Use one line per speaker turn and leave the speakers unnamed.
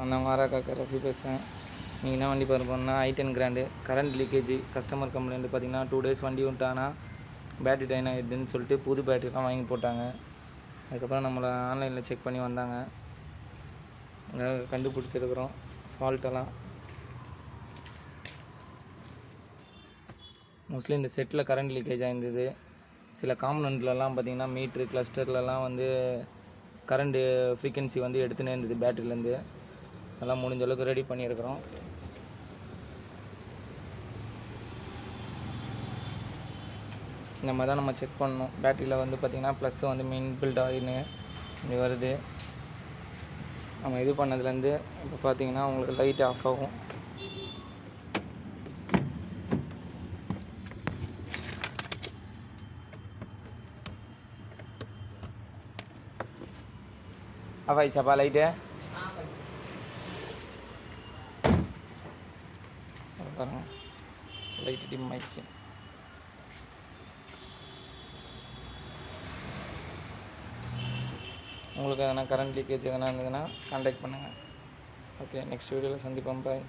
நான் தான் வாராக்கா ரஃபி பேசுகிறேன். நீங்கள் என்ன வண்டி பார்க்க போனால் i10 grand current leakage customer complaint பார்த்தீங்கன்னா 2 days வண்டி விட்டானா பேட்டரி டைன் ஆகிடுதுன்னு சொல்லிட்டு புது பேட்டரிலாம் வாங்கி போட்டாங்க. அதுக்கப்புறம் நம்மளை ஆன்லைனில் செக் பண்ணி வந்தாங்க. கண்டுபிடிச்சிருக்கிறோம் ஃபால்ட்டெல்லாம். மோஸ்ட்லி இந்த செட்டில் கரண்ட் லீக்கேஜ் ஆகிருந்தது. சில காம்பனண்ட்லலாம் பார்த்திங்கன்னா மீட்ரு கிளஸ்டர்லலாம் வந்து கரண்ட்டு ஃப்ரீக்வன்சி வந்து எடுத்துகிட்டே இருந்தது பேட்டரியிலேருந்து. அதெல்லாம் முடிஞ்ச அளவுக்கு ரெடி பண்ணியிருக்கிறோம். இந்த மாதிரி தான் நம்ம செக் பண்ணணும். பேட்டரியில் வந்து பார்த்திங்கன்னா ப்ளஸ் வந்து மெயின் பில்ட் ஆகின்னு இது வருது. நம்ம இது பண்ணதுலேருந்து இப்போ பார்த்திங்கன்னா உங்களுக்கு லைட் ஆஃப் ஆகும். ஆஃப் ஆயிடுச்சாப்பா லைட்டு? பாருங்க லைட்டு டிம் ஆயிடுச்சு. உங்களுக்கு எதனா கரண்ட் லீக்கேஜ் எதனா இருந்ததுன்னா கான்டாக்ட் பண்ணுங்கள். ஓகே, நெக்ஸ்ட் வீடியோவில் சந்திப்போம். பாய்.